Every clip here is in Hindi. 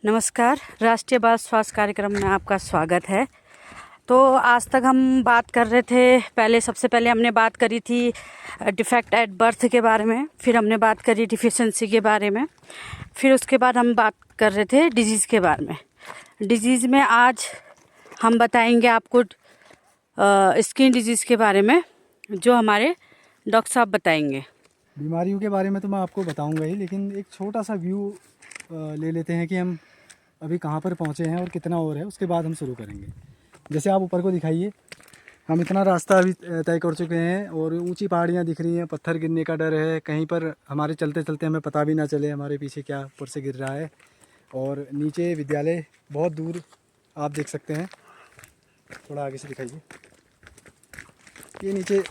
नमस्कार। राष्ट्रीय बाल स्वास्थ्य कार्यक्रम में आपका स्वागत है। तो आज तक हम बात कर रहे थे, सबसे पहले हमने बात करी थी डिफेक्ट एट बर्थ के बारे में, फिर हमने बात करी डिफिशेंसी के बारे में, फिर उसके बाद हम बात कर रहे थे डिजीज़ के बारे में। डिजीज़ में आज हम बताएंगे आपको स्किन डिजीज़ के बारे में, जो हमारे डॉक्टर साहब बताएंगे। बीमारियों के बारे में तो मैं आपको बताऊंगा ही, लेकिन एक छोटा सा व्यू ले लेते हैं कि हम अभी कहाँ पर पहुँचे हैं और कितना और है, उसके बाद हम शुरू करेंगे। जैसे आप ऊपर को दिखाइए, हम इतना रास्ता अभी तय कर चुके हैं और ऊंची पहाड़ियाँ दिख रही हैं, पत्थर गिरने का डर है, कहीं पर हमारे चलते चलते हमें पता भी ना चले हमारे पीछे क्या ऊपर से गिर रहा है। और नीचे विद्यालय बहुत दूर आप देख सकते हैं, थोड़ा आगे से दिखाइए। ये नीचे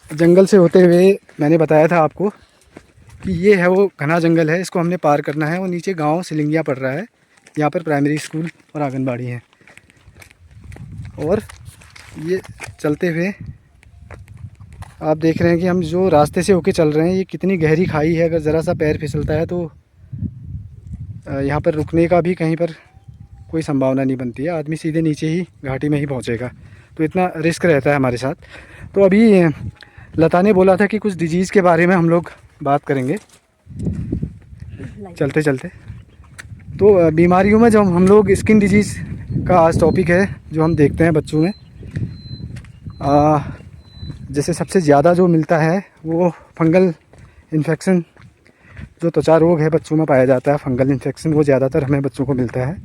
जंगल से होते हुए मैंने बताया था आपको कि ये है वो घना जंगल है, इसको हमने पार करना है। और नीचे गांव सिलिंगिया पड़ रहा है, यहाँ पर प्राइमरी स्कूल और आंगनबाड़ी है। और ये चलते हुए आप देख रहे हैं कि हम जो रास्ते से होके चल रहे हैं, ये कितनी गहरी खाई है। अगर ज़रा सा पैर फिसलता है तो यहाँ पर रुकने का भी कहीं पर कोई संभावना नहीं बनती है, आदमी सीधे नीचे ही घाटी में ही पहुँचेगा। तो इतना रिस्क रहता है हमारे साथ। तो अभी लता ने बोला था कि कुछ डिजीज़ के बारे में हम लोग बात करेंगे चलते चलते। तो बीमारियों में जब हम लोग स्किन डिजीज़ का आज टॉपिक है जो हम देखते हैं बच्चों में। जैसे सबसे ज़्यादा जो मिलता है वो फंगल इन्फेक्शन, जो त्वचा रोग है बच्चों में पाया जाता है, फंगल इन्फेक्शन, वो ज़्यादातर हमें बच्चों को मिलता है।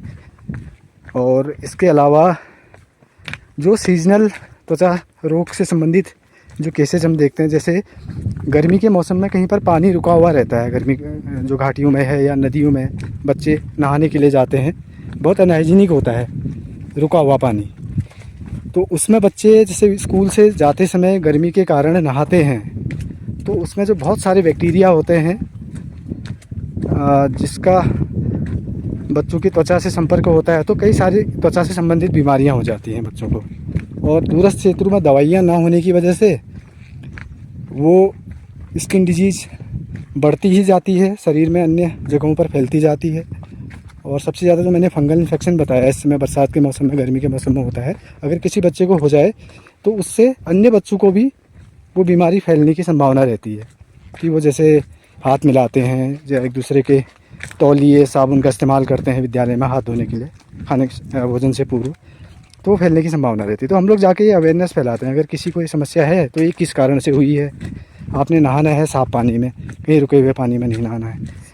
और इसके अलावा जो सीजनल त्वचा रोग से संबंधित जो केसेज हम देखते हैं, जैसे गर्मी के मौसम में कहीं पर पानी रुका हुआ रहता है, गर्मी जो घाटियों में है या नदियों में बच्चे नहाने के लिए जाते हैं, बहुत अनहाइजीनिक होता है रुका हुआ पानी। तो उसमें बच्चे जैसे स्कूल से जाते समय गर्मी के कारण नहाते हैं, तो उसमें जो बहुत सारे बैक्टीरिया होते हैं जिसका बच्चों की त्वचा से संपर्क होता है, तो कई सारी त्वचा से संबंधित बीमारियां हो जाती हैं बच्चों को। और दूरस्थ क्षेत्रों में दवाइयाँ ना होने की वजह से वो स्किन डिजीज़ बढ़ती ही जाती है, शरीर में अन्य जगहों पर फैलती जाती है। और सबसे ज़्यादा जो मैंने फंगल इन्फेक्शन बताया, इस समय बरसात के मौसम में, गर्मी के मौसम में होता है। अगर किसी बच्चे को हो जाए तो उससे अन्य बच्चों को भी वो बीमारी फैलने की संभावना रहती है, कि वो जैसे हाथ मिलाते हैं या एक दूसरे के तौलिए साबुन का इस्तेमाल करते हैं विद्यालय में हाथ धोने के लिए खाने भोजन से पूर्व, तो फैलने की संभावना रहती है। तो हम लोग जाके ये अवेयरनेस फैलाते हैं, अगर किसी को ये समस्या है तो ये किस कारण से हुई है, आपने नहाना है साफ़ पानी में, कहीं रुके हुए पानी में नहीं नहाना है।